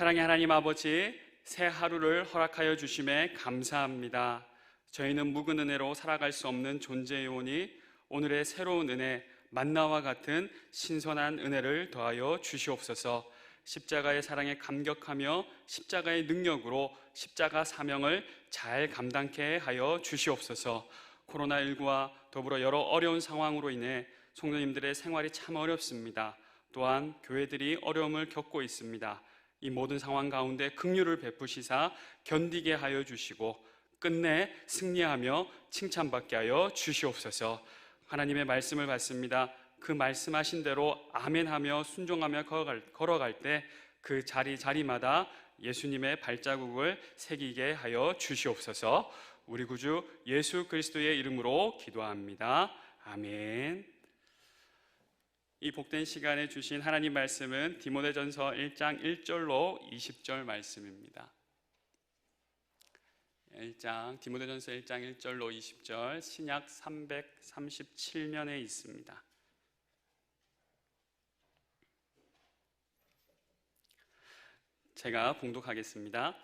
사랑의 하나님 아버지, 새 하루를 허락하여 주심에 감사합니다. 저희는 묵은 은혜로 살아갈 수 없는 존재이오니 오늘의 새로운 은혜, 만나와 같은 신선한 은혜를 더하여 주시옵소서. 십자가의 사랑에 감격하며 십자가의 능력으로 십자가 사명을 잘 감당케 하여 주시옵소서. 코로나19와 더불어 여러 어려운 상황으로 인해 성도님들의 생활이 참 어렵습니다. 또한 교회들이 어려움을 겪고 있습니다. 이 모든 상황 가운데 긍휼을 베푸시사 견디게 하여 주시고 끝내 승리하며 칭찬받게 하여 주시옵소서. 하나님의 말씀을 받습니다. 그 말씀하신 대로 아멘하며 순종하며 걸어갈 때 그 자리마다 예수님의 발자국을 새기게 하여 주시옵소서. 우리 구주 예수 그리스도의 이름으로 기도합니다. 아멘. 이 복된 시간에 주신 하나님 말씀은 디모데전서 1장 1절로 20절 말씀입니다. 디모데전서 1장 1절로 20절, 신약 337면에 있습니다. 제가 봉독하겠습니다.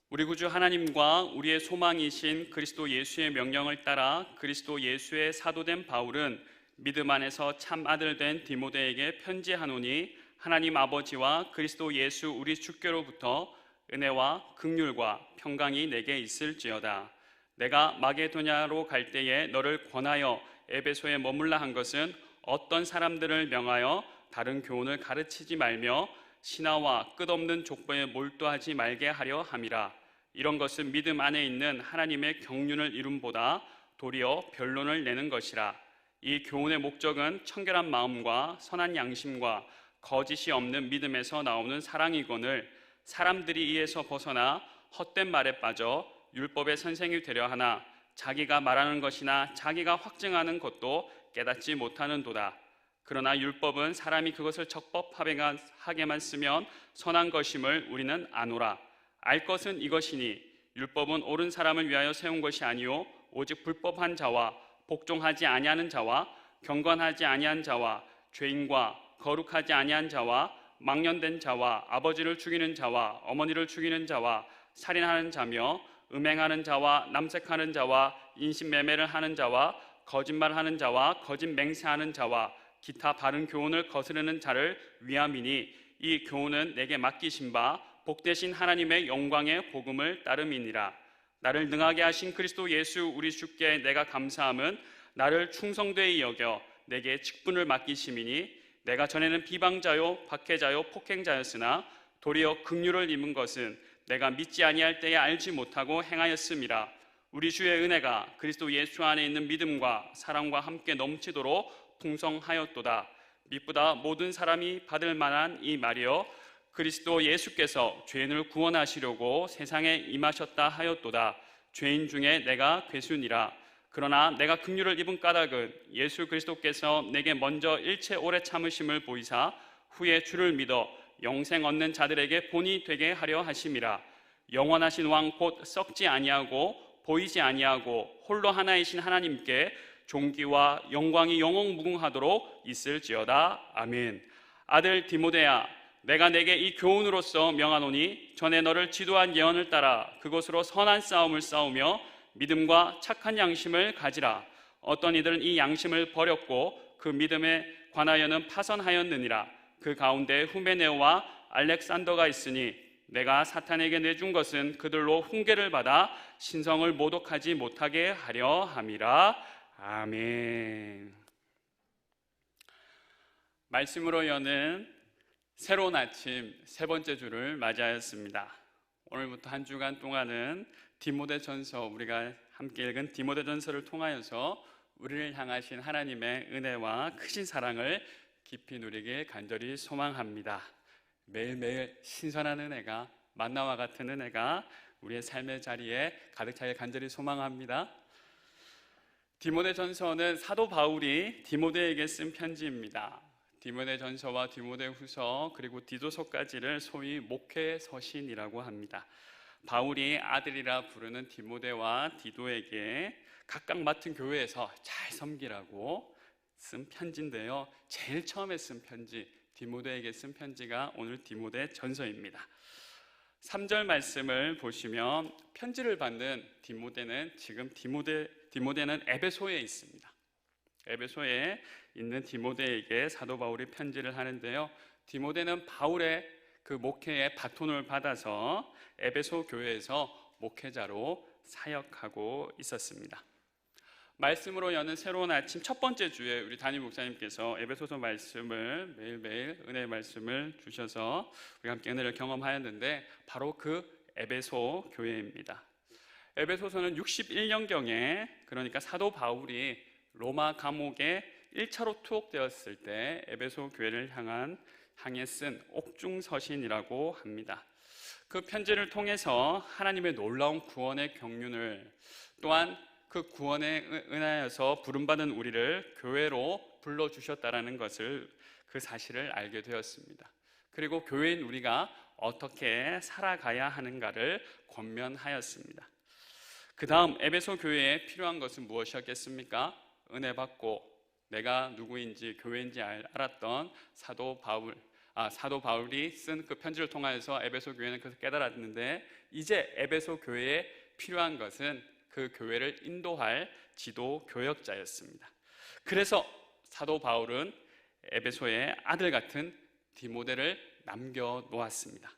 우리 구주 하나님과 우리의 소망이신 그리스도 예수의 명령을 따라 그리스도 예수의 사도된 바울은 믿음 안에서 참 아들 된 디모데에게 편지하노니, 하나님 아버지와 그리스도 예수 우리 주께로부터 은혜와 긍휼과 평강이 내게 있을지어다. 내가 마게도냐로 갈 때에 너를 권하여 에베소에 머물라 한 것은 어떤 사람들을 명하여 다른 교훈을 가르치지 말며 신하와 끝없는 족보에 몰두하지 말게 하려 함이라. 이런 것은 믿음 안에 있는 하나님의 경륜을 이룸보다 도리어 변론을 내는 것이라. 이 교훈의 목적은 청결한 마음과 선한 양심과 거짓이 없는 믿음에서 나오는 사랑이거늘, 사람들이 이에서 벗어나 헛된 말에 빠져 율법의 선생이 되려 하나 자기가 말하는 것이나 자기가 확증하는 것도 깨닫지 못하는도다. 그러나 율법은 사람이 그것을 적법하게만 쓰면 선한 것임을 우리는 아노라. 알 것은 이것이니 율법은 옳은 사람을 위하여 세운 것이 아니요 오직 불법한 자와 복종하지 아니하는 자와 경건하지 아니한 자와 죄인과 거룩하지 아니한 자와 망년된 자와 아버지를 죽이는 자와 어머니를 죽이는 자와 살인하는 자며 음행하는 자와 남색하는 자와 인신매매를 하는 자와 거짓말하는 자와 거짓 맹세하는 자와 기타 바른 교훈을 거스르는 자를 위함이니, 이 교훈은 내게 맡기신 바 복되신 하나님의 영광의 복음을 따름이니라. 나를 능하게 하신 그리스도 예수 우리 주께 내가 감사함은 나를 충성되이 여겨 내게 직분을 맡기심이니, 내가 전에는 비방자요 박해자요 폭행자였으나 도리어 긍휼을 입은 것은 내가 믿지 아니할 때에 알지 못하고 행하였음이라. 우리 주의 은혜가 그리스도 예수 안에 있는 믿음과 사랑과 함께 넘치도록 풍성하였도다. 믿보다 모든 사람이 받을 만한 이 말이여, 그리스도 예수께서 죄인을 구원하시려고 세상에 임하셨다 하였도다. 죄인 중에 내가 괴순이라. 그러나 내가 긍휼을 입은 까닭은 예수 그리스도께서 내게 먼저 일체 오래 참으심을 보이사 후에 주를 믿어 영생 얻는 자들에게 본이 되게 하려 하심이라. 영원하신 왕 곧 썩지 아니하고 보이지 아니하고 홀로 하나이신 하나님께 존귀와 영광이 영원무궁하도록 있을지어다. 아멘. 아들 디모데야, 내가 내게 이 교훈으로서 명하노니 전에 너를 지도한 예언을 따라 그것으로 선한 싸움을 싸우며 믿음과 착한 양심을 가지라. 어떤 이들은 이 양심을 버렸고 그 믿음에 관하여는 파선하였느니라. 그 가운데 후메네오와 알렉산더가 있으니 내가 사탄에게 내준 것은 그들로 훈계를 받아 신성을 모독하지 못하게 하려 함이라. 아멘. 말씀으로 여는 새로운 아침 세 번째 주를 맞이하였습니다. 오늘부터 한 주간 동안은 디모데전서, 우리가 함께 읽은 디모데전서를 통하여서 우리를 향하신 하나님의 은혜와 크신 사랑을 깊이 누리길 간절히 소망합니다. 매일매일 신선한 은혜가, 만나와 같은 은혜가 우리의 삶의 자리에 가득 차길 간절히 소망합니다. 디모데전서는 사도 바울이 디모데에게 쓴 편지입니다. 디모데전서와 디모데후서 그리고 디도서까지를 소위 목회서신이라고 합니다. 바울이 아들이라 부르는 디모데와 디도에게 각각 맡은 교회에서 잘 섬기라고 쓴 편지인데요, 제일 처음에 쓴 편지 디모데에게 쓴 편지가 오늘 디모데 전서입니다. 3절 말씀을 보시면 편지를 받는 디모데는 지금 디모데는 에베소에 있습니다. 에베소에 있는 디모데에게 사도 바울이 편지를 하는데요. 디모데는 바울의 그 목회의 바톤을 받아서 에베소 교회에서 목회자로 사역하고 있었습니다. 말씀으로 여는 새로운 아침 첫 번째 주에 우리 담임 목사님께서 에베소서 말씀을 매일매일 은혜의 말씀을 주셔서 우리 함께 은혜를 경험하였는데 바로 그 에베소 교회입니다. 에베소서는 61년경에 그러니까 사도 바울이 로마 감옥에 1차로 투옥되었을 때 에베소 교회를 향해 쓴 옥중서신이라고 합니다. 그 편지를 통해서 하나님의 놀라운 구원의 경륜을 또한 그 구원에 은하여서 부름받은 우리를 교회로 불러주셨다라는 것을 그 사실을 알게 되었습니다. 그리고 교회인 우리가 어떻게 살아가야 하는가를 권면하였습니다. 그 다음 에베소 교회에 필요한 것은 무엇이었겠습니까? 은혜 받고 내가 누구인지 교회인지 알았던 사도 바울이 쓴 그 편지를 통하여서 에베소 교회는 그것을 깨달았는데 이제 에베소 교회에 필요한 것은 그 교회를 인도할 지도 교역자였습니다. 그래서 사도 바울은 에베소에 아들 같은 디모데를 남겨놓았습니다.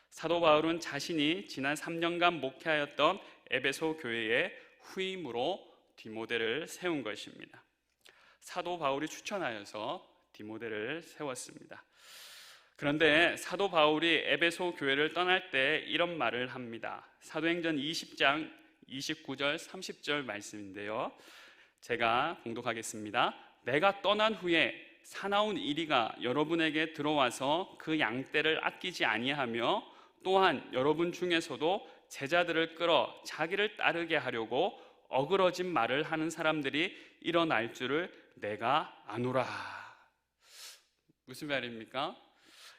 사도 바울은 자신이 지난 3년간 목회하였던 에베소 교회의 후임으로 디모데를 세운 것입니다. 사도 바울이 추천하여서 디모데를 세웠습니다. 그런데 사도 바울이 에베소 교회를 떠날 때 이런 말을 합니다. 사도행전 20장 29절 30절 말씀인데요, 제가 봉독하겠습니다. 내가 떠난 후에 사나운 이리가 여러분에게 들어와서 그 양떼를 아끼지 아니하며 또한 여러분 중에서도 제자들을 끌어 자기를 따르게 하려고 어그러진 말을 하는 사람들이 일어날 줄을 내가 아노라. 무슨 말입니까?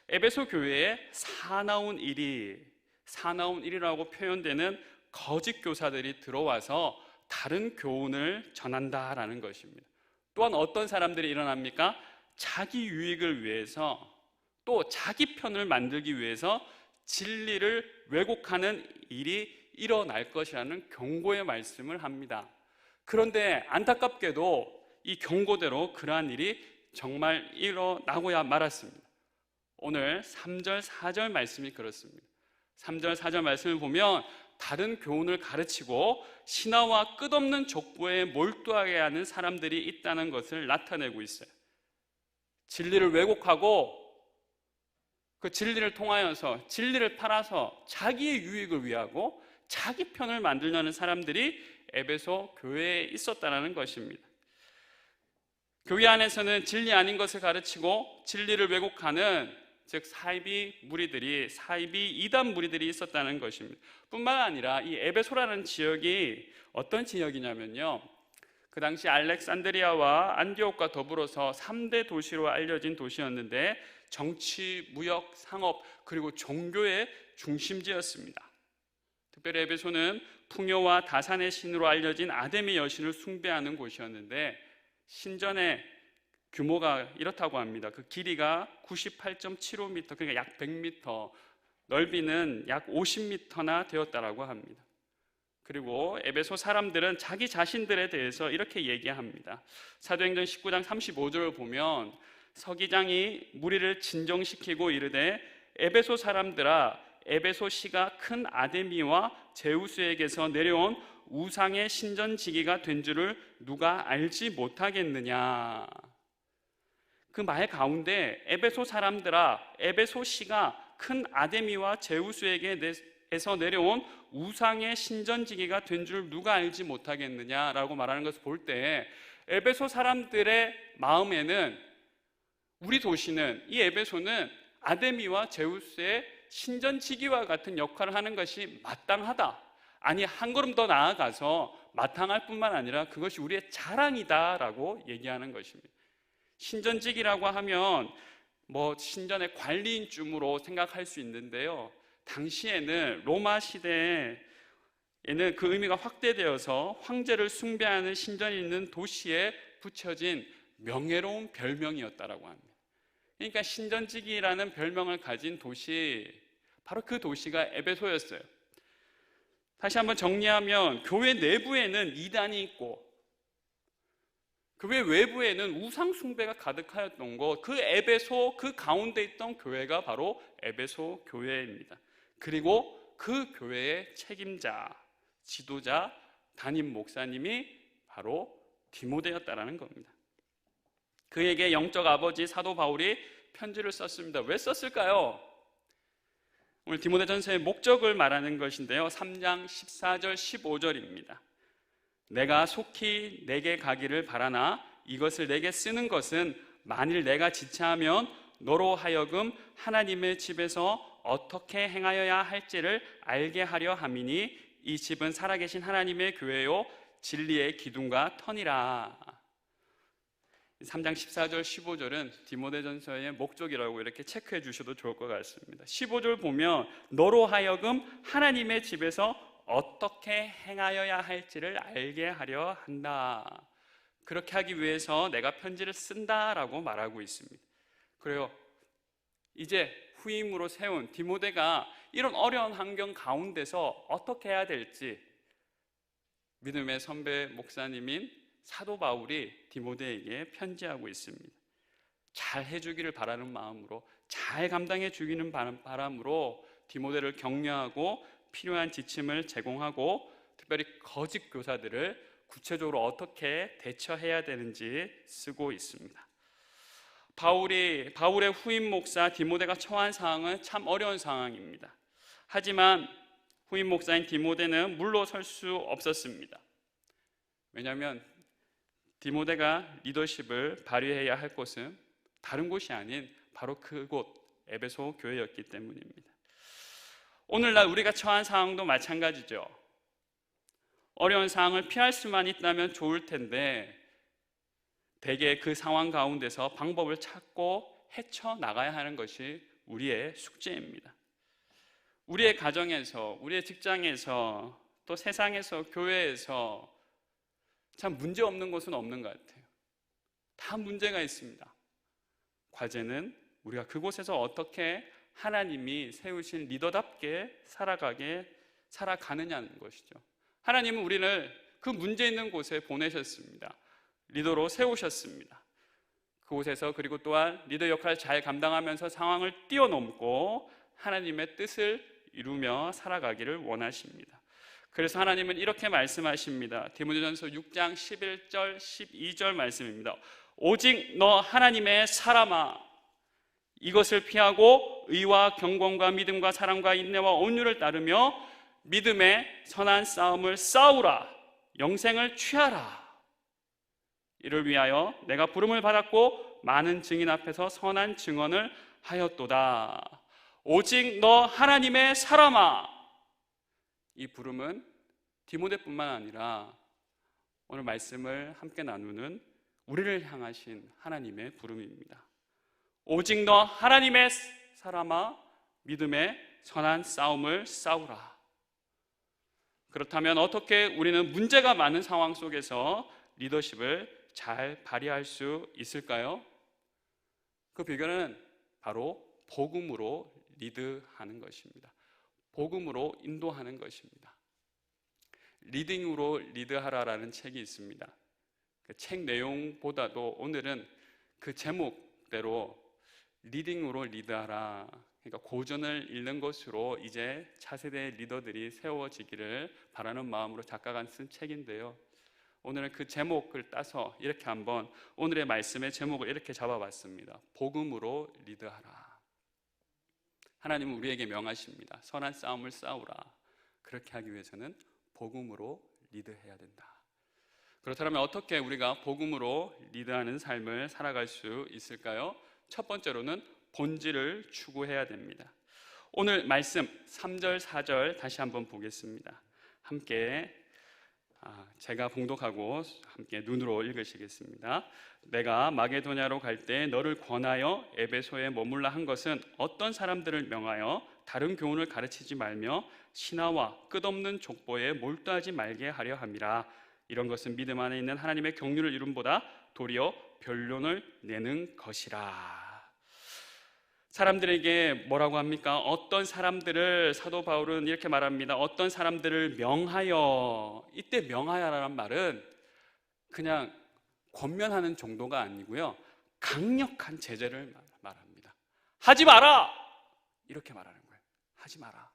에베소 교회에 사나운 일이라고 표현되는 거짓 교사들이 들어와서 다른 교훈을 전한다라는 것입니다. 또한 어떤 사람들이 일어납니까? 자기 유익을 위해서 또 자기 편을 만들기 위해서 진리를 왜곡하는 일이 일어날 것이라는 경고의 말씀을 합니다. 그런데 안타깝게도 이 경고대로 그러한 일이 정말 일어나고야 말았습니다. 오늘 3절 4절 말씀이 그렇습니다. 3절 4절 말씀을 보면 다른 교훈을 가르치고 신화와 끝없는 족보에 몰두하게 하는 사람들이 있다는 것을 나타내고 있어요. 진리를 왜곡하고 그 진리를 통하여서 진리를 팔아서 자기의 유익을 위하고 자기 편을 만들려는 사람들이 에베소 교회에 있었다는 것입니다. 교회 안에서는 진리 아닌 것을 가르치고 진리를 왜곡하는 즉 사이비 이단 무리들이 있었다는 것입니다. 뿐만 아니라 이 에베소라는 지역이 어떤 지역이냐면요, 그 당시 알렉산드리아와 안디옥과 더불어서 3대 도시로 알려진 도시였는데 정치, 무역, 상업 그리고 종교의 중심지였습니다. 특별히 에베소는 풍요와 다산의 신으로 알려진 아데미 여신을 숭배하는 곳이었는데 신전의 규모가 이렇다고 합니다. 그 길이가 98.75m, 그러니까 약 100m, 넓이는 약 50m나 되었다라고 합니다. 그리고 에베소 사람들은 자기 자신들에 대해서 이렇게 얘기합니다. 사도행전 19장 35절을 보면 서기장이 무리를 진정시키고 이르되 에베소 사람들아, 에베소시가 큰 아데미와 제우스에게서 내려온 우상의 신전지기가 된 줄을 누가 알지 못하겠느냐. 그 말 가운데 에베소 사람들아, 에베소시가 큰 아데미와 제우스에게서 내려온 우상의 신전지기가 된 줄 누가 알지 못하겠느냐라고 말하는 것을 볼 때 에베소 사람들의 마음에는 우리 도시는, 이 에베소는 아데미와 제우스의 신전지기와 같은 역할을 하는 것이 마땅하다, 아니 한 걸음 더 나아가서 마땅할 뿐만 아니라 그것이 우리의 자랑이다라고 얘기하는 것입니다. 신전지기라고 하면 신전의 관리인쯤으로 생각할 수 있는데요, 당시에는 로마 시대에는 그 의미가 확대되어서 황제를 숭배하는 신전이 있는 도시에 붙여진 명예로운 별명이었다라고 합니다. 그러니까 신전지기라는 별명을 가진 도시, 바로 그 도시가 에베소였어요. 다시 한번 정리하면 교회 내부에는 이단이 있고 교회 외부에는 우상 숭배가 가득하였던 것, 그 에베소 그 가운데 있던 교회가 바로 에베소 교회입니다. 그리고 그 교회의 책임자, 지도자, 담임 목사님이 바로 디모데였다라는 겁니다. 그에게 영적 아버지 사도 바울이 편지를 썼습니다. 왜 썼을까요? 오늘 디모데전서의 목적을 말하는 것인데요, 3장 14절 15절입니다. 내가 속히 내게 가기를 바라나 이것을 내게 쓰는 것은 만일 내가 지체하면 너로 하여금 하나님의 집에서 어떻게 행하여야 할지를 알게 하려 함이니 이 집은 살아계신 하나님의 교회요 진리의 기둥과 터니라. 3장 14절 15절은 디모데전서의 목적이라고 이렇게 체크해 주셔도 좋을 것 같습니다. 15절 보면 너로 하여금 하나님의 집에서 어떻게 행하여야 할지를 알게 하려 한다. 그렇게 하기 위해서 내가 편지를 쓴다라고 말하고 있습니다. 그래요. 이제 후임으로 세운 디모데가 이런 어려운 환경 가운데서 어떻게 해야 될지 믿음의 선배 목사님인 사도 바울이 디모데에게 편지하고 있습니다. 잘 해주기를 바라는 마음으로, 잘 감당해 주기는 바람으로 디모데를 격려하고 필요한 지침을 제공하고 특별히 거짓 교사들을 구체적으로 어떻게 대처해야 되는지 쓰고 있습니다. 바울의 후임 목사 디모데가 처한 상황은 참 어려운 상황입니다. 하지만 후임 목사인 디모데는 물러설 수 없었습니다. 왜냐하면 디모데가 리더십을 발휘해야 할 곳은 다른 곳이 아닌 바로 그곳 에베소 교회였기 때문입니다. 오늘날 우리가 처한 상황도 마찬가지죠. 어려운 상황을 피할 수만 있다면 좋을 텐데 대개 그 상황 가운데서 방법을 찾고 헤쳐나가야 하는 것이 우리의 숙제입니다. 우리의 가정에서, 우리의 직장에서, 또 세상에서, 교회에서 참 문제 없는 곳은 없는 것 같아요. 다 문제가 있습니다. 과제는 우리가 그곳에서 어떻게 하나님이 세우신 리더답게 살아가느냐는 것이죠. 하나님은 우리를 그 문제 있는 곳에 보내셨습니다. 리더로 세우셨습니다. 그곳에서 그리고 또한 리더 역할을 잘 감당하면서 상황을 뛰어넘고 하나님의 뜻을 이루며 살아가기를 원하십니다. 그래서 하나님은 이렇게 말씀하십니다. 디모데전서 6장 11절 12절 말씀입니다. 오직 너 하나님의 사람아 이것을 피하고 의와 경건과 믿음과 사랑과 인내와 온유를 따르며 믿음의 선한 싸움을 싸우라. 영생을 취하라. 이를 위하여 내가 부름을 받았고 많은 증인 앞에서 선한 증언을 하였도다. 오직 너 하나님의 사람아. 이 부름은 디모데뿐만 아니라 오늘 말씀을 함께 나누는 우리를 향하신 하나님의 부름입니다. 오직 너 하나님의 사람아 믿음의 선한 싸움을 싸우라. 그렇다면 어떻게 우리는 문제가 많은 상황 속에서 리더십을 잘 발휘할 수 있을까요? 그 비결은 바로 복음으로 리드하는 것입니다. 복음으로 인도하는 것입니다. 리딩으로 리드하라라는 책이 있습니다. 그 책 내용보다도 오늘은 그 제목대로 리딩으로 리드하라. 그러니까 고전을 읽는 것으로 이제 차세대 리더들이 세워지기를 바라는 마음으로 작가가 쓴 책인데요. 오늘은 그 제목을 따서 이렇게 한번 오늘의 말씀의 제목을 이렇게 잡아봤습니다. 복음으로 리드하라. 하나님은 우리에게 명하십니다. 선한 싸움을 싸우라. 그렇게 하기 위해서는 복음으로 리드해야 된다. 그렇다면 어떻게 우리가 복음으로 리드하는 삶을 살아갈 수 있을까요? 첫 번째로는 본질을 추구해야 됩니다. 오늘 말씀 3절 4절 다시 한번 보겠습니다. 함께 제가 봉독하고 함께 눈으로 읽으시겠습니다. 내가 마게도냐로 갈 때 너를 권하여 에베소에 머물라 한 것은 어떤 사람들을 명하여 다른 교훈을 가르치지 말며 신화와 끝없는 족보에 몰두하지 말게 하려 함이라. 이런 것은 믿음 안에 있는 하나님의 경륜을 이룸보다 도리어 변론을 내는 것이라. 사람들에게 뭐라고 합니까? 어떤 사람들을, 사도 바울은 이렇게 말합니다. 어떤 사람들을 명하여, 이때 명하여라는 말은 그냥 권면하는 정도가 아니고요, 강력한 제재를 말합니다. 하지 마라! 이렇게 말하는 거예요. 하지 마라.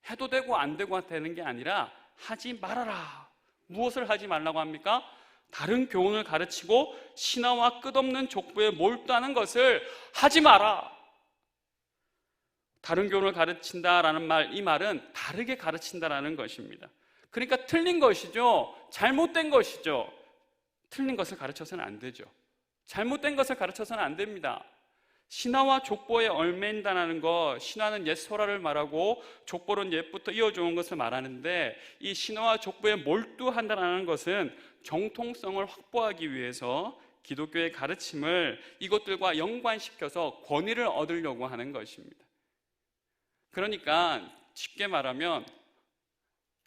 해도 되고 안 되고 되는 게 아니라 하지 말아라. 무엇을 하지 말라고 합니까? 다른 교훈을 가르치고 신화와 끝없는 족보에 몰두하는 것을 하지 마라. 다른 교훈을 가르친다라는 말, 이 말은 다르게 가르친다라는 것입니다. 그러니까 틀린 것이죠. 잘못된 것이죠. 틀린 것을 가르쳐서는 안 되죠. 잘못된 것을 가르쳐서는 안 됩니다. 신화와 족보에 얽매인다는 것, 신화는 옛 소라를 말하고 족보는 옛부터 이어져온 것을 말하는데, 이 신화와 족보에 몰두한다는 것은 정통성을 확보하기 위해서 기독교의 가르침을 이것들과 연관시켜서 권위를 얻으려고 하는 것입니다. 그러니까 쉽게 말하면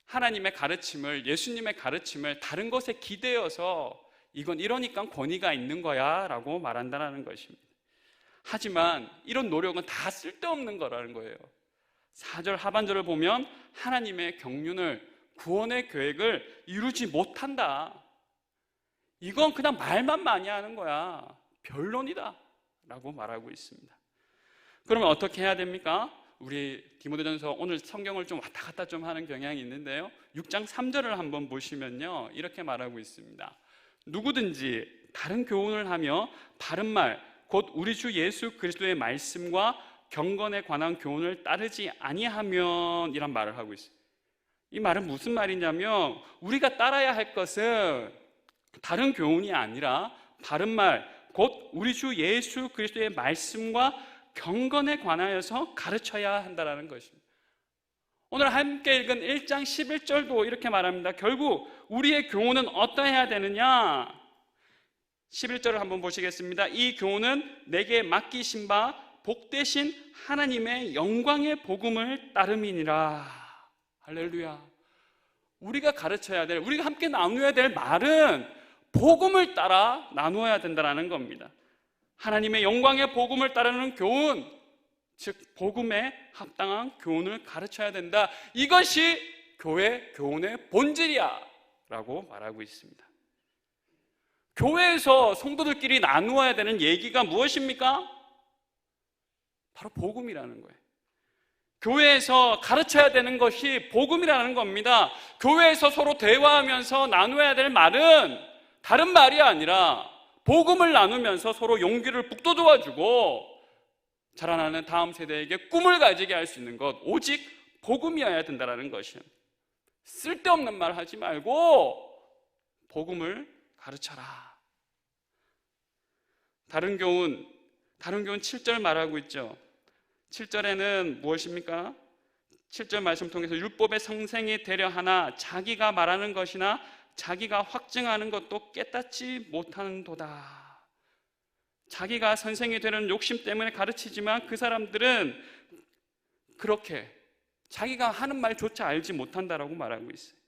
하나님의 가르침을, 예수님의 가르침을 다른 것에 기대어서 이건 이러니까 권위가 있는 거야 라고 말한다는 것입니다. 하지만 이런 노력은 다 쓸데없는 거라는 거예요. 4절 하반절을 보면 하나님의 경륜을, 구원의 계획을 이루지 못한다. 이건 그냥 말만 많이 하는 거야. 변론이다 라고 말하고 있습니다. 그러면 어떻게 해야 됩니까? 우리 디모데전서, 오늘 성경을 좀 왔다 갔다 좀 하는 경향이 있는데요, 6장 3절을 한번 보시면요, 이렇게 말하고 있습니다. 누구든지 다른 교훈을 하며 바른 말, 곧 우리 주 예수 그리스도의 말씀과 경건에 관한 교훈을 따르지 아니하면, 이란 말을 하고 있어요. 이 말은 무슨 말이냐면, 우리가 따라야 할 것은 다른 교훈이 아니라 바른 말, 곧 우리 주 예수 그리스도의 말씀과 경건에 관하여서 가르쳐야 한다는 것입니다. 오늘 함께 읽은 1장 11절도 이렇게 말합니다. 결국 우리의 교훈은 어떠해야 되느냐? 11절을 한번 보시겠습니다. 이 교훈은 내게 맡기신 바 복되신 하나님의 영광의 복음을 따름이니라. 할렐루야. 우리가 가르쳐야 될, 우리가 함께 나누어야 될 말은 복음을 따라 나누어야 된다는 겁니다. 하나님의 영광의 복음을 따르는 교훈, 즉 복음에 합당한 교훈을 가르쳐야 된다. 이것이 교회 교훈의 본질이야 라고 말하고 있습니다. 교회에서 성도들끼리 나누어야 되는 얘기가 무엇입니까? 바로 복음이라는 거예요. 교회에서 가르쳐야 되는 것이 복음이라는 겁니다. 교회에서 서로 대화하면서 나누어야 될 말은 다른 말이 아니라 복음을 나누면서 서로 용기를 북돋워주고 자라나는 다음 세대에게 꿈을 가지게 할 수 있는 것, 오직 복음이어야 된다는 것이에요. 쓸데없는 말 하지 말고 복음을 가르쳐라. 다른 교훈 7절 말하고 있죠. 7절에는 무엇입니까? 7절 말씀 통해서 율법의 성생이 되려 하나 자기가 말하는 것이나 자기가 확증하는 것도 깨닫지 못하는도다. 자기가 선생이 되는 욕심 때문에 가르치지만 그 사람들은 그렇게 자기가 하는 말조차 알지 못한다라고 말하고 있어요.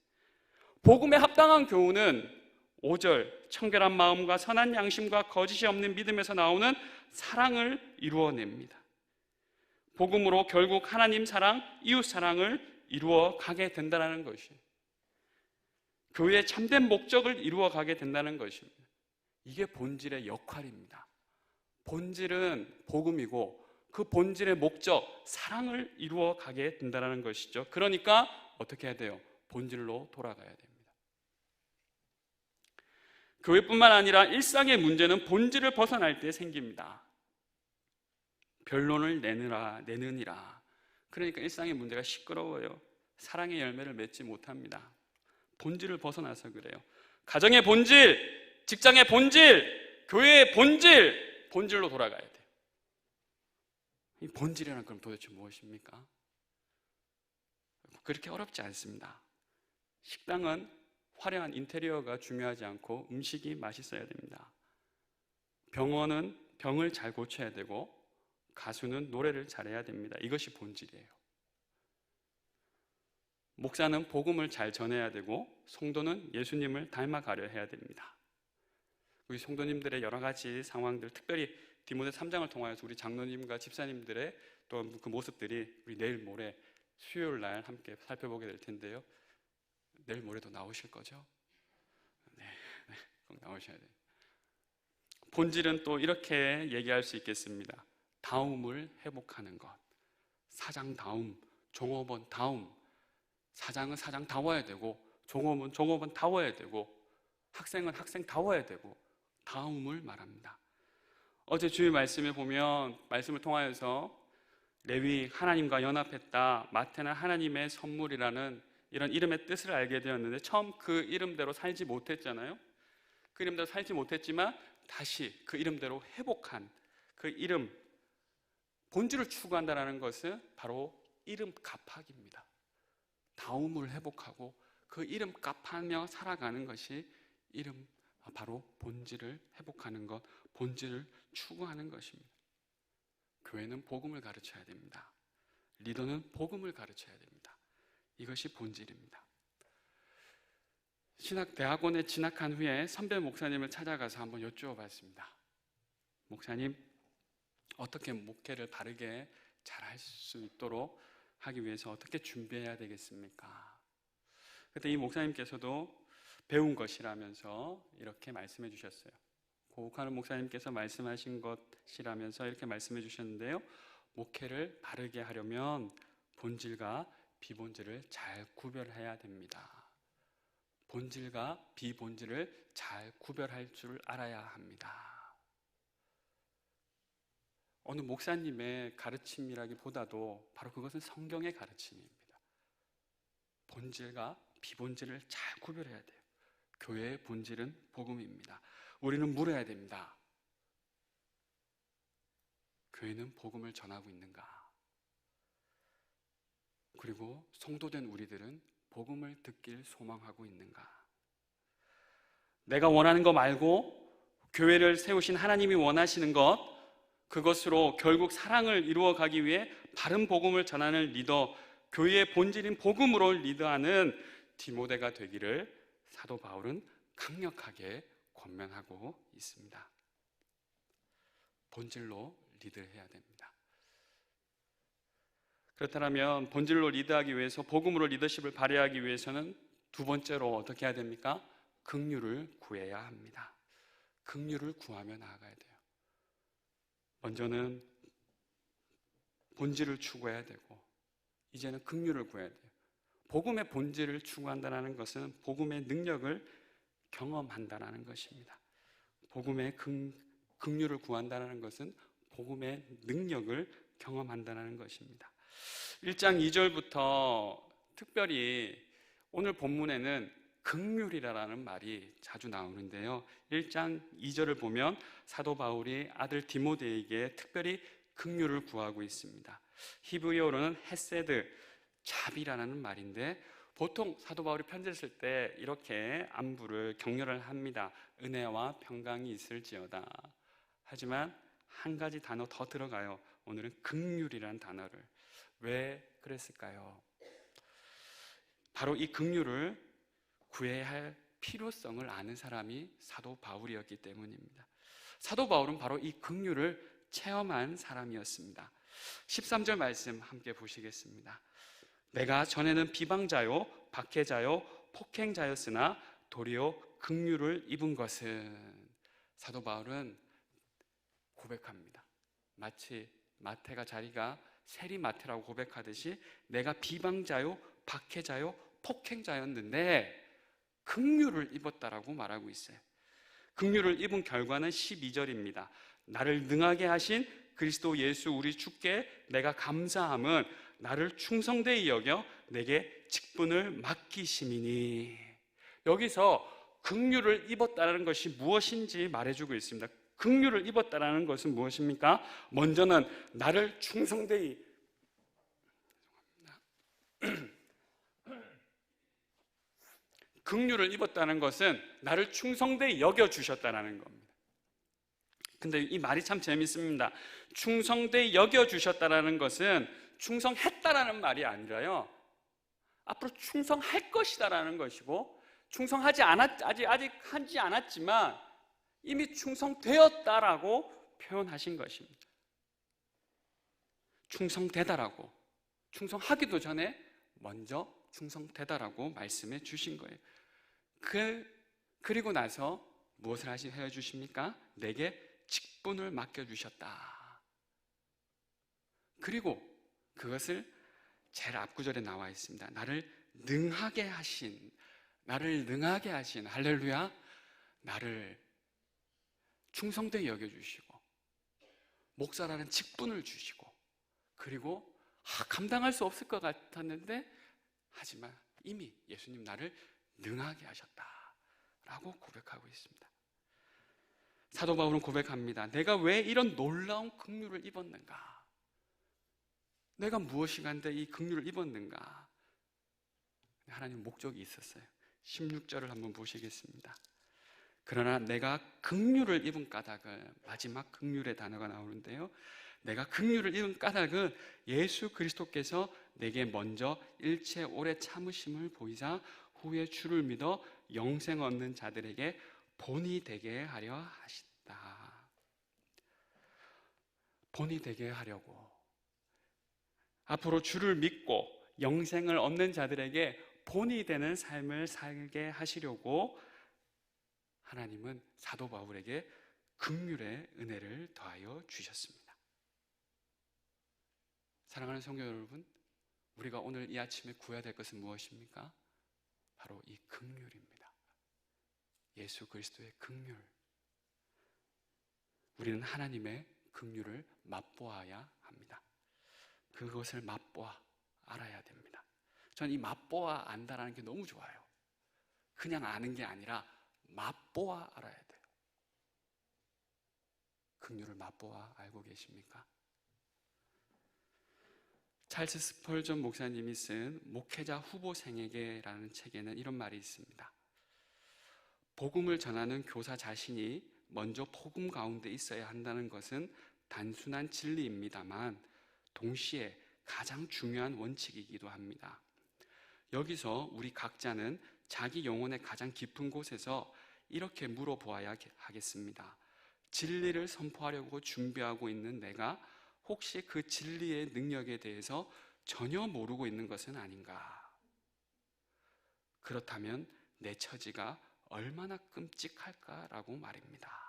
복음에 합당한 교훈은 5절 청결한 마음과 선한 양심과 거짓이 없는 믿음에서 나오는 사랑을 이루어냅니다. 복음으로 결국 하나님 사랑, 이웃 사랑을 이루어 가게 된다는 것이에요. 교회의 참된 목적을 이루어 가게 된다는 것입니다. 이게 본질의 역할입니다. 본질은 복음이고 그 본질의 목적, 사랑을 이루어 가게 된다는 것이죠. 그러니까 어떻게 해야 돼요? 본질로 돌아가야 됩니다. 교회뿐만 아니라 일상의 문제는 본질을 벗어날 때 생깁니다. 변론을 내느니라. 그러니까 일상의 문제가 시끄러워요. 사랑의 열매를 맺지 못합니다. 본질을 벗어나서 그래요. 가정의 본질, 직장의 본질, 교회의 본질로 돌아가야 돼요. 이 본질이란 그럼 도대체 무엇입니까? 그렇게 어렵지 않습니다. 식당은 화려한 인테리어가 중요하지 않고 음식이 맛있어야 됩니다. 병원은 병을 잘 고쳐야 되고 가수는 노래를 잘해야 됩니다. 이것이 본질이에요. 목사는 복음을 잘 전해야 되고 성도는 예수님을 닮아가려 해야 됩니다. 우리 성도님들의 여러 가지 상황들, 특별히 디모데 3장을 통하여서 우리 장로님과 집사님들의 또 그 모습들이 우리 내일 모레 수요일 날 함께 살펴보게 될 텐데요. 내일 모레도 나오실 거죠? 네, 꼭 나오셔야 돼요. 본질은 또 이렇게 얘기할 수 있겠습니다. 다움을 회복하는 것. 사장다움, 종업원다움. 사장은 사장다워야 되고, 종업은 종업원다워야 되고, 학생은 학생다워야 되고, 다움을 말합니다. 어제 주일 말씀에 보면 말씀을 통하여서 레위 하나님과 연합했다, 마태는 하나님의 선물이라는 이런 이름의 뜻을 알게 되었는데, 처음 그 이름대로 살지 못했잖아요. 그 이름대로 살지 못했지만 다시 그 이름대로 회복한 그 이름, 본질을 추구한다는 것은 바로 이름 갚하기입니다. 다움을 회복하고 그 이름 갚하며 살아가는 것이 이름, 바로 본질을 회복하는 것, 본질을 추구하는 것입니다. 교회는 복음을 가르쳐야 됩니다. 리더는 복음을 가르쳐야 됩니다. 이것이 본질입니다. 신학대학원에 진학한 후에 선배 목사님을 찾아가서 한번 여쭈어봤습니다. 목사님, 어떻게 목회를 바르게 잘할 수 있도록 하기 위해서 어떻게 준비해야 되겠습니까? 그때 이 목사님께서도 배운 것이라면서 이렇게 말씀해 주셨어요. 고욱하는 목사님께서 말씀하신 것이라면서 이렇게 말씀해 주셨는데요. 목회를 바르게 하려면 본질과 비본질을 잘 구별해야 됩니다. 본질과 비본질을 잘 구별할 줄 알아야 합니다. 어느 목사님의 가르침이라기보다도 바로 그것은 성경의 가르침입니다. 본질과 비본질을 잘 구별해야 돼요. 교회의 본질은 복음입니다. 우리는 물어야 됩니다. 교회는 복음을 전하고 있는가? 그리고 성도된 우리들은 복음을 듣길 소망하고 있는가? 내가 원하는 거 말고 교회를 세우신 하나님이 원하시는 것, 그것으로 결국 사랑을 이루어 가기 위해 바른 복음을 전하는 리더, 교회의 본질인 복음으로 리더하는 디모데가 되기를 사도 바울은 강력하게 권면하고 있습니다. 본질로 리드해야 됩니다. 그렇다면 본질로 리드하기 위해서, 복음으로 리더십을 발휘하기 위해서는 두 번째로 어떻게 해야 됩니까? 긍휼을 구해야 합니다. 긍휼을 구하며 나아가야 돼요. 먼저는 본질을 추구해야 되고, 이제는 긍휼을 구해야 돼요. 복음의 본질을 추구한다는 것은 복음의 능력을 경험한다는 것입니다. 복음의 긍휼을 구한다는 것은 복음의 능력을 경험한다는 것입니다. 1장 2절부터 특별히 오늘 본문에는 긍휼이라는 말이 자주 나오는데요. 1장 2절을 보면 사도 바울이 아들 디모데에게 특별히 긍휼을 구하고 있습니다. 히브리어로는 헤세드, 자비라는 말인데, 보통 사도 바울이 편지를 쓸 때 이렇게 안부를 격려를 합니다. 은혜와 평강이 있을지어다. 하지만 한 가지 단어 더 들어가요. 오늘은 긍휼이라는 단어를. 왜 그랬을까요? 바로 이 긍휼을 구해야 할 필요성을 아는 사람이 사도 바울이었기 때문입니다. 사도 바울은 바로 이 긍휼을 체험한 사람이었습니다. 13절 말씀 함께 보시겠습니다. 내가 전에는 비방자요, 박해자요, 폭행자였으나 도리어 긍휼을 입은 것은, 사도 바울은 고백합니다. 마치 마태가 자기가 세리마태라고 고백하듯이 내가 비방자요, 박해자요, 폭행자였는데 긍휼을 입었다라고 말하고 있어요. 긍휼을 입은 결과는 12절입니다. 나를 능하게 하신 그리스도 예수 우리 주께 내가 감사함은 나를 충성되이 여겨 내게 직분을 맡기심이니. 여기서 긍휼을 입었다는 것이 무엇인지 말해주고 있습니다. 긍휼을 입었다는 것은 무엇입니까? 먼저는 나를 충성되이 긍휼을 입었다는 것은 나를 충성되이 여겨주셨다는 겁니다. 근데 이 말이 참 재밌습니다. 충성되이 여겨주셨다는 것은 충성했다라는 말이 아니라요, 앞으로 충성할 것이다라는 것이고, 아직 하지 않았지만 이미 충성되었다라고 표현하신 것입니다. 충성되다라고, 충성하기도 전에 먼저 충성되다라고 말씀해 주신 거예요. 그리고 나서 무엇을 해 주십니까? 내게 직분을 맡겨주셨다. 그리고 그것을 제일 앞구절에 나와 있습니다. 나를 능하게 하신, 할렐루야, 나를 충성되게 여겨주시고 목사라는 직분을 주시고, 그리고 감당할 수 없을 것 같았는데 하지만 이미 예수님 나를 능하게 하셨다라고 고백하고 있습니다. 사도 바울은 고백합니다. 내가 왜 이런 놀라운 긍휼을 입었는가? 내가 무엇이 간데 이 긍휼을 입었는가? 하나님 목적이 있었어요. 16절을 한번 보시겠습니다. 그러나 내가 긍휼을 입은 까닭은, 마지막 긍휼의 단어가 나오는데요, 내가 긍휼을 입은 까닭은 예수 그리스도께서 내게 먼저 일체 오래 참으심을 보이사 후에 주를 믿어 영생 얻는 자들에게 본이 되게 하려 하신다. 본이 되게 하려고, 앞으로 주를 믿고 영생을 얻는 자들에게 본이 되는 삶을 살게 하시려고 하나님은 사도 바울에게 긍휼의 은혜를 더하여 주셨습니다. 사랑하는 성도 여러분, 우리가 오늘 이 아침에 구해야 될 것은 무엇입니까? 바로 이 긍휼입니다. 예수 그리스도의 긍휼. 우리는 하나님의 긍휼을 맛보아야 합니다. 그것을 맛보아 알아야 됩니다. 저는 이 맛보아 안다라는 게 너무 좋아요. 그냥 아는 게 아니라 맛보아 알아야 돼요. 긍휼을 맛보아 알고 계십니까? 찰스 스펄전 목사님이 쓴 목회자 후보생에게라는 책에는 이런 말이 있습니다. 복음을 전하는 교사 자신이 먼저 복음 가운데 있어야 한다는 것은 단순한 진리입니다만 동시에 가장 중요한 원칙이기도 합니다. 여기서 우리 각자는 자기 영혼의 가장 깊은 곳에서 이렇게 물어보아야 하겠습니다. 진리를 선포하려고 준비하고 있는 내가 혹시 그 진리의 능력에 대해서 전혀 모르고 있는 것은 아닌가? 그렇다면 내 처지가 얼마나 끔찍할까라고 말입니다.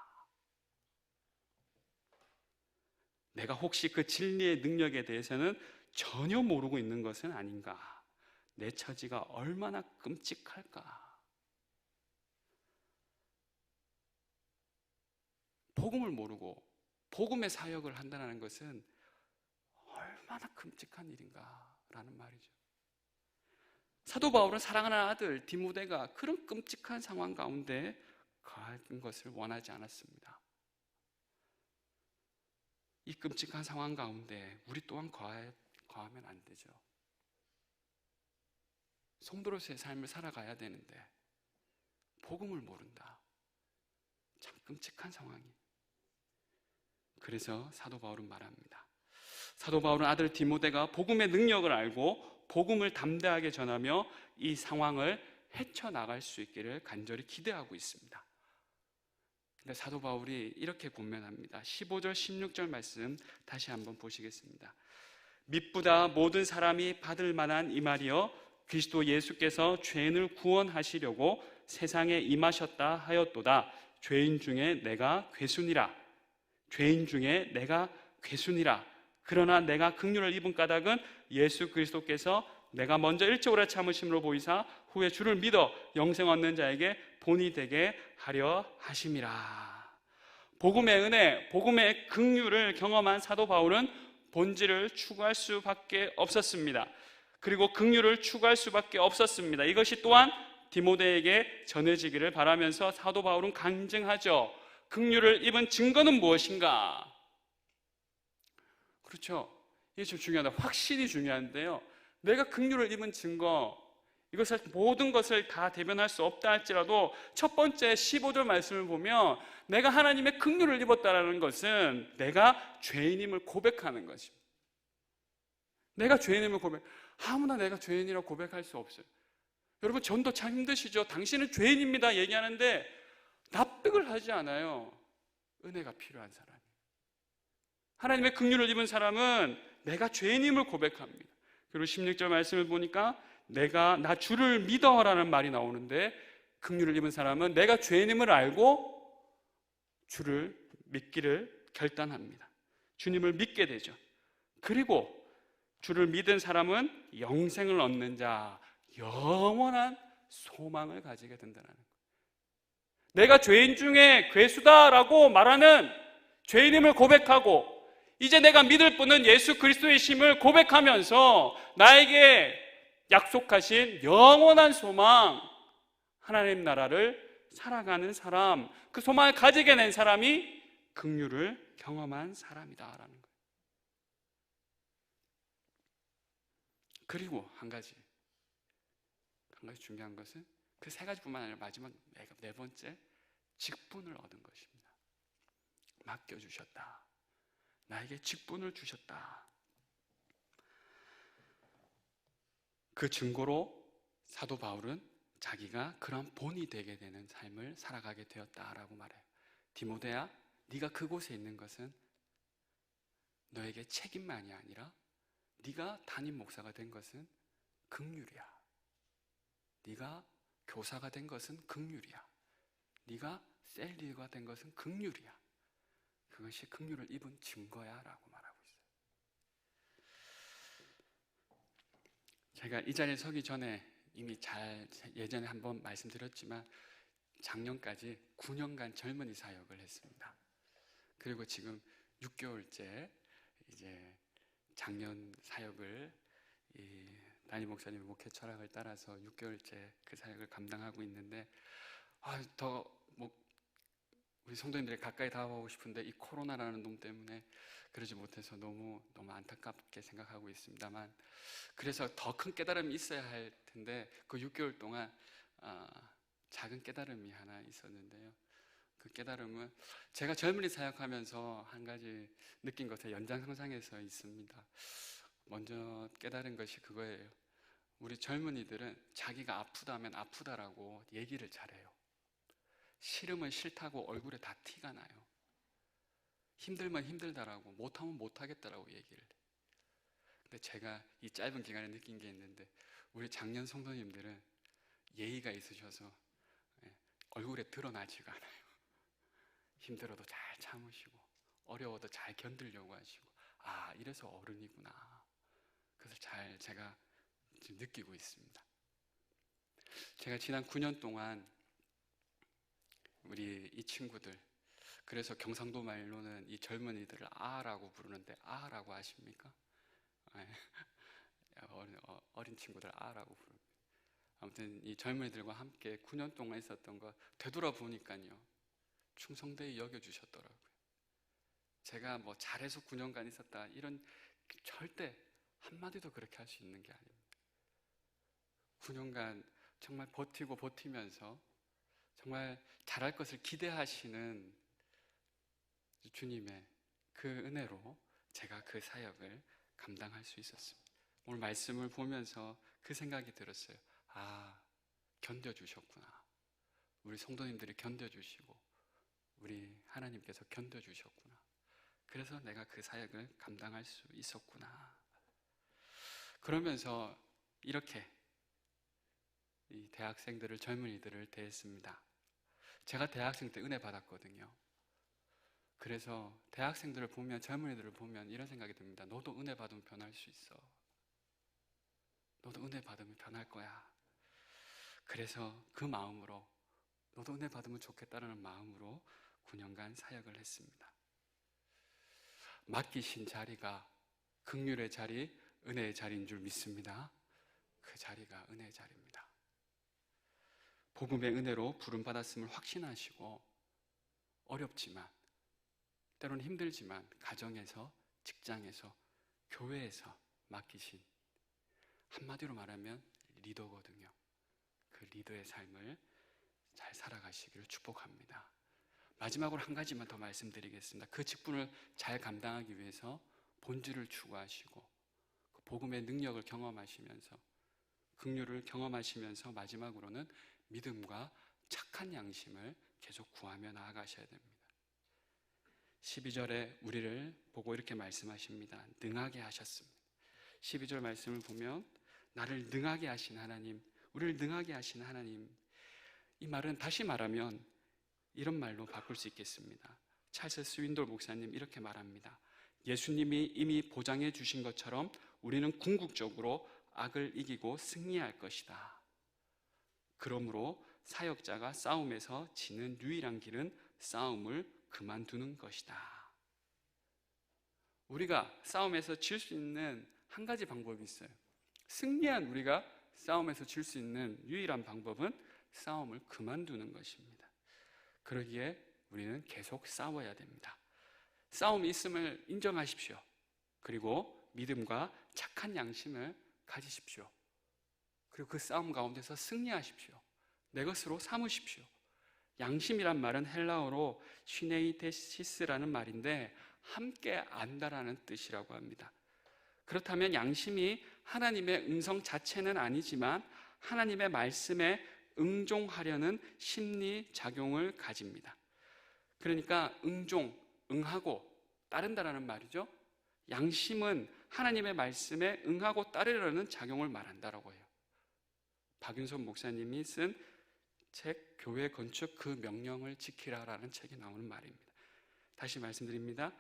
내가 혹시 그 진리의 능력에 대해서는 전혀 모르고 있는 것은 아닌가? 내 처지가 얼마나 끔찍할까? 복음을 모르고 복음의 사역을 한다는 것은 얼마나 끔찍한 일인가라는 말이죠. 사도 바울은 사랑하는 아들 디모데가 그런 끔찍한 상황 가운데 거하는 것을 원하지 않았습니다. 이 끔찍한 상황 가운데 우리 또한 거하면 안 되죠. 성도로서의 삶을 살아가야 되는데 복음을 모른다. 참 끔찍한 상황이. 그래서 사도 바울은 말합니다. 사도 바울은 아들 디모데가 복음의 능력을 알고 복음을 담대하게 전하며 이 상황을 헤쳐나갈 수 있기를 간절히 기대하고 있습니다. 근데 사도 바울이 이렇게 권면합니다. 15절 16절 말씀 다시 한번 보시겠습니다. mit보다 모든 사람이 받을 만한 이 말이여 그리스도 예수께서 죄인을 구원하시려고 세상에 임하셨다 하였도다. 죄인 중에 내가 괴순이라. 그러나 내가 긍휼을 입은 까닭은 예수 그리스도께서 내가 먼저 일찍 오래 참으심으로 보이사 후에 주를 믿어 영생 얻는 자에게 본이 되게 하려 하심이라. 복음의 은혜, 복음의 긍휼을 경험한 사도 바울은 본질을 추구할 수밖에 없었습니다. 그리고 긍휼을 추구할 수밖에 없었습니다. 이것이 또한 디모데에게 전해지기를 바라면서 사도 바울은 강증하죠. 긍휼을 입은 증거는 무엇인가? 그렇죠. 이게 좀 중요하다. 확실히 중요한데요. 내가 긍휼을 입은 증거, 이것을 모든 것을 다 대변할 수 없다 할지라도 첫 번째 15절 말씀을 보면 내가 하나님의 긍휼을 입었다는 것은 내가 죄인임을 고백하는 것입니다. 내가 죄인임을 아무나 내가 죄인이라고 고백할 수 없어요. 여러분 전도 참 힘드시죠? 당신은 죄인입니다 얘기하는데 납득을 하지 않아요. 은혜가 필요한 사람이. 하나님의 긍휼을 입은 사람은 내가 죄인임을 고백합니다. 그리고 16절 말씀을 보니까 나 주를 믿어라는 말이 나오는데, 긍휼을 입은 사람은 내가 죄인임을 알고 주를 믿기를 결단합니다. 주님을 믿게 되죠. 그리고 주를 믿은 사람은 영생을 얻는 자, 영원한 소망을 가지게 된다는 거예요. 내가 죄인 중에 괴수다라고 말하는 죄인임을 고백하고, 이제 내가 믿을 분은 예수 그리스도의 심을 고백하면서 나에게 약속하신 영원한 소망, 하나님 나라를 살아가는 사람, 그 소망을 가지게 된 사람이 긍휼을 경험한 사람이다라는 거예요. 그리고 한 가지 중요한 것은 그 세 가지뿐만 아니라 마지막 네 번째, 직분을 얻은 것입니다. 맡겨주셨다. 나에게 직분을 주셨다. 그 증거로 사도 바울은 자기가 그런 본이 되게 되는 삶을 살아가게 되었다라고 말해요. 디모데야, 네가 그곳에 있는 것은 너에게 책임만이 아니라 네가 담임 목사가 된 것은 긍휼이야. 네가 교사가 된 것은 긍휼이야. 네가 셀리가 된 것은 긍휼이야. 그것이 긍휼을 입은 증거야 라고 말하고 있어요. 제가 이 자리에 서기 전에 이미 예전에 한번 말씀드렸지만 작년까지 9년간 젊은이 사역을 했습니다. 그리고 지금 6개월째 이제 작년 사역을 담임 목사님의 목회 철학을 따라서 6개월째 그 사역을 감당하고 있는데, 우리 성도님들이 가까이 다가가고 싶은데 이 코로나라는 놈 때문에 그러지 못해서 너무 안타깝게 생각하고 있습니다만, 그래서 더 큰 깨달음이 있어야 할 텐데 그 6개월 동안 작은 깨달음이 하나 있었는데요. 그 깨달음은 제가 젊은이 사역하면서 한 가지 느낀 것의 연장선상에서 있습니다. 먼저 깨달은 것이 그거예요. 우리 젊은이들은 자기가 아프다면 아프다라고 얘기를 잘해요. 싫으면 싫다고 얼굴에 다 티가 나요. 힘들면 힘들다라고, 못하면 못하겠다라고 얘기를 해요. 근데 제가 이 짧은 기간에 느낀 게 있는데, 우리 작년 성도님들은 예의가 있으셔서 얼굴에 드러나지가 않아요. 힘들어도 잘 참으시고 어려워도 잘 견디려고 하시고, 이래서 어른이구나. 그래서 제가 지금 느끼고 있습니다. 제가 지난 9년 동안 우리 이 친구들, 그래서 경상도 말로는 이 젊은이들을 아라고 부르는데, 아라고 아십니까? 어린 친구들 아라고 부릅니다. 아무튼 이 젊은이들과 함께 9년 동안 있었던 거 되돌아보니까요, 충성되이 여겨주셨더라고요. 제가 잘해서 9년간 있었다 이런 절대 한마디도 그렇게 할 수 있는 게 아닙니다. 9년간 정말 버티면서 정말 잘할 것을 기대하시는 주님의 그 은혜로 제가 그 사역을 감당할 수 있었습니다. 오늘 말씀을 보면서 그 생각이 들었어요. 견뎌주셨구나. 우리 성도님들이 견뎌주시고 우리 하나님께서 견뎌주셨구나. 그래서 내가 그 사역을 감당할 수 있었구나. 그러면서 이렇게 이 대학생들을, 젊은이들을 대했습니다. 제가 대학생 때 은혜 받았거든요. 그래서 대학생들을 보면, 젊은이들을 보면 이런 생각이 듭니다. 너도 은혜 받으면 변할 수 있어. 너도 은혜 받으면 변할 거야. 그래서 그 마음으로, 너도 은혜 받으면 좋겠다는 마음으로 9년간 사역을 했습니다. 맡기신 자리가 긍휼의 자리, 은혜의 자리인 줄 믿습니다. 그 자리가 은혜의 자리입니다. 복음의 은혜로 부름받았음을 확신하시고, 어렵지만, 때로는 힘들지만 가정에서, 직장에서, 교회에서 맡기신, 한마디로 말하면 리더거든요. 그 리더의 삶을 잘 살아가시기를 축복합니다. 마지막으로 한 가지만 더 말씀드리겠습니다. 그 직분을 잘 감당하기 위해서 본질을 추구하시고 복음의 능력을 경험하시면서, 긍휼을 경험하시면서 마지막으로는 믿음과 착한 양심을 계속 구하며 나아가셔야 됩니다. 12절에 우리를 보고 이렇게 말씀하십니다. 능하게 하셨습니다. 12절 말씀을 보면 나를 능하게 하신 하나님, 우리를 능하게 하신 하나님, 이 말은 다시 말하면 이런 말로 바꿀 수 있겠습니다. 찰스 스윈돌 목사님 이렇게 말합니다. 예수님이 이미 보장해 주신 것처럼 우리는 궁극적으로 악을 이기고 승리할 것이다. 그러므로 사역자가 싸움에서 지는 유일한 길은 싸움을 그만두는 것이다. 우리가 싸움에서 질 수 있는 한 가지 방법이 있어요. 승리한 우리가 싸움에서 질 수 있는 유일한 방법은 싸움을 그만두는 것입니다. 그러기에 우리는 계속 싸워야 됩니다. 싸움이 있음을 인정하십시오. 그리고 믿음과 착한 양심을 가지십시오. 그리고 그 싸움 가운데서 승리하십시오. 내 것으로 삼으십시오. 양심이란 말은 헬라어로 시네이테시스라는 말인데 함께 안다라는 뜻이라고 합니다. 그렇다면 양심이 하나님의 음성 자체는 아니지만 하나님의 말씀에 응종하려는 심리 작용을 가집니다. 그러니까 응하고 따른다라는 말이죠. 양심은 하나님의 말씀에 응하고 따르려는 작용을 말한다라고 해요. 박윤선 목사님이 쓴 책 교회 건축 그 명령을 지키라라는 책에 나오는 말입니다. 다시 말씀드립니다.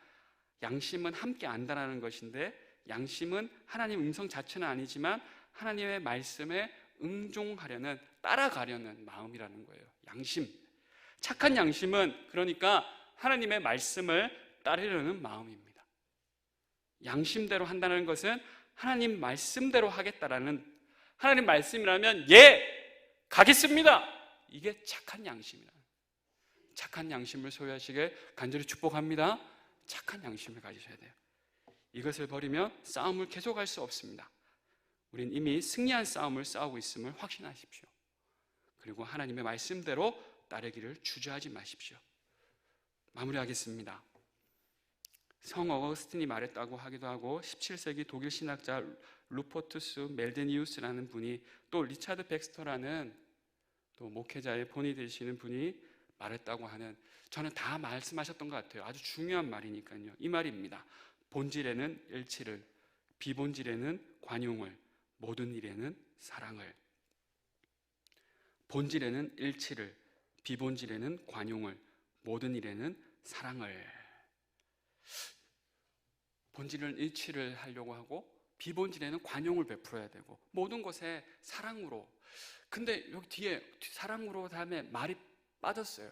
양심은 함께 안다라는 것인데 양심은 하나님 음성 자체는 아니지만 하나님의 말씀에 응종하려는, 따라가려는 마음이라는 거예요. 양심. 착한 양심은 그러니까 하나님의 말씀을 따르려는 마음입니다. 양심대로 한다는 것은 하나님 말씀대로 하겠다라는, 하나님 말씀이라면 예! 가겠습니다! 이게 착한 양심이라. 착한 양심을 소유하시길 간절히 축복합니다. 착한 양심을 가지셔야 돼요. 이것을 버리면 싸움을 계속할 수 없습니다. 우린 이미 승리한 싸움을 싸우고 있음을 확신하십시오. 그리고 하나님의 말씀대로 따르기를 주저하지 마십시오. 마무리하겠습니다. 성 어거스틴이 말했다고 하기도 하고 17세기 독일 신학자 루포투스 멜데니우스라는 분이 또 리차드 백스터라는 또 목회자의 본이 되시는 분이 말했다고 하는, 저는 다 말씀하셨던 것 같아요. 아주 중요한 말이니까요. 이 말입니다. 본질에는 일치를, 비본질에는 관용을, 모든 일에는 사랑을. 본질에는 일치를, 비본질에는 관용을, 모든 일에는 사랑을. 본질은 일치를 하려고 하고 비본질에는 관용을 베풀어야 되고 모든 것에 사랑으로. 근데 여기 뒤에 사랑으로 다음에 말이 빠졌어요.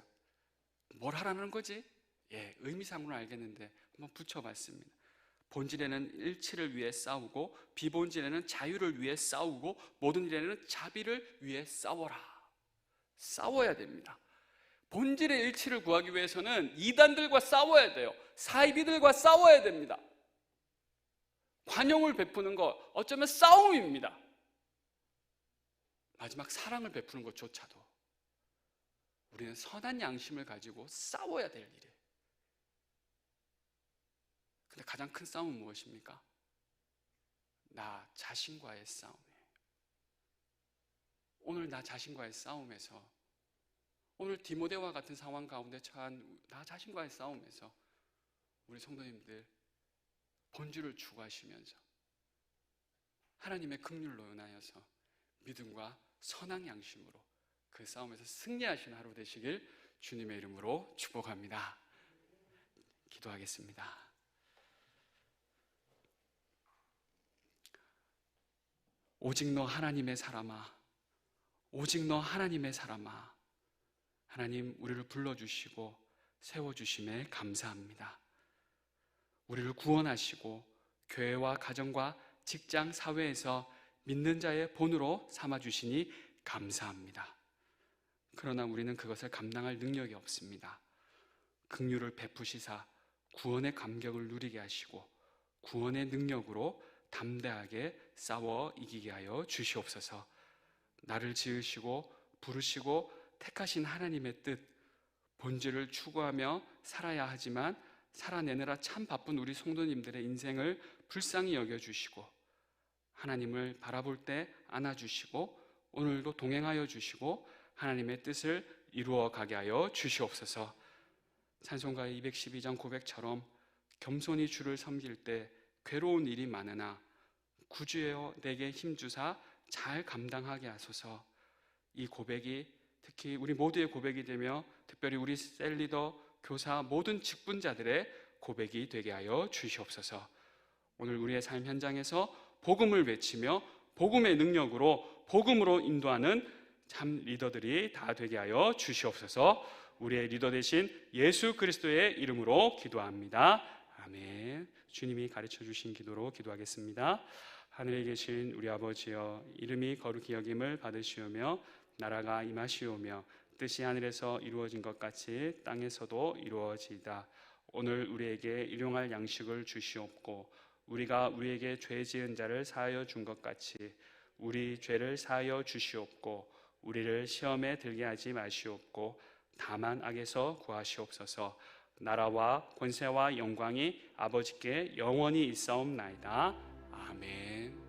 뭘 하라는 거지? 예, 의미상으로는 알겠는데 한번 붙여봤습니다. 본질에는 일치를 위해 싸우고 비본질에는 자유를 위해 싸우고 모든 일에는 자비를 위해 싸워라. 싸워야 됩니다. 본질의 일치를 구하기 위해서는 이단들과 싸워야 돼요. 사이비들과 싸워야 됩니다. 관용을 베푸는 것, 어쩌면 싸움입니다. 마지막 사랑을 베푸는 것조차도 우리는 선한 양심을 가지고 싸워야 될 일이에요. 근데 가장 큰 싸움은 무엇입니까? 나 자신과의 싸움이에요. 오늘 나 자신과의 싸움에서, 오늘 디모데와 같은 상황 가운데 처한 나 자신과의 싸움에서 우리 성도님들 본질을 추구하시면서 하나님의 긍휼로 인하여서 믿음과 선한 양심으로 그 싸움에서 승리하시는 하루 되시길 주님의 이름으로 축복합니다. 기도하겠습니다. 오직 너 하나님의 사람아, 오직 너 하나님의 사람아, 하나님 우리를 불러주시고 세워주심에 감사합니다. 우리를 구원하시고 교회와 가정과 직장, 사회에서 믿는 자의 본으로 삼아주시니 감사합니다. 그러나 우리는 그것을 감당할 능력이 없습니다. 긍휼을 베푸시사 구원의 감격을 누리게 하시고 구원의 능력으로 담대하게 싸워 이기게 하여 주시옵소서. 나를 지으시고 부르시고 택하신 하나님의 뜻, 본질을 추구하며 살아야 하지만 살아내느라 참 바쁜 우리 성도님들의 인생을 불쌍히 여겨주시고 하나님을 바라볼 때 안아주시고 오늘도 동행하여 주시고 하나님의 뜻을 이루어 가게 하여 주시옵소서. 찬송가의 212장 고백처럼 겸손히 주를 섬길 때 괴로운 일이 많으나 구주여 내게 힘주사 잘 감당하게 하소서. 이 고백이 특히 우리 모두의 고백이 되며 특별히 우리 셀리더, 교사 모든 직분자들의 고백이 되게 하여 주시옵소서. 오늘 우리의 삶 현장에서 복음을 외치며 복음의 능력으로 복음으로 인도하는 참 리더들이 다 되게 하여 주시옵소서. 우리의 리더 되신 예수 그리스도의 이름으로 기도합니다. 아멘. 주님이 가르쳐 주신 기도로 기도하겠습니다. 하늘에 계신 우리 아버지여, 이름이 거룩히 여김을 받으시오며 나라가 임하시오며 뜻이 하늘에서 이루어진 것 같이 땅에서도 이루어지이다. 오늘 우리에게 일용할 양식을 주시옵고 우리가 우리에게 죄 지은 자를 사하여 준 것 같이 우리 죄를 사하여 주시옵고 우리를 시험에 들게 하지 마시옵고 다만 악에서 구하시옵소서. 나라와 권세와 영광이 아버지께 영원히 있사옵나이다. 아멘.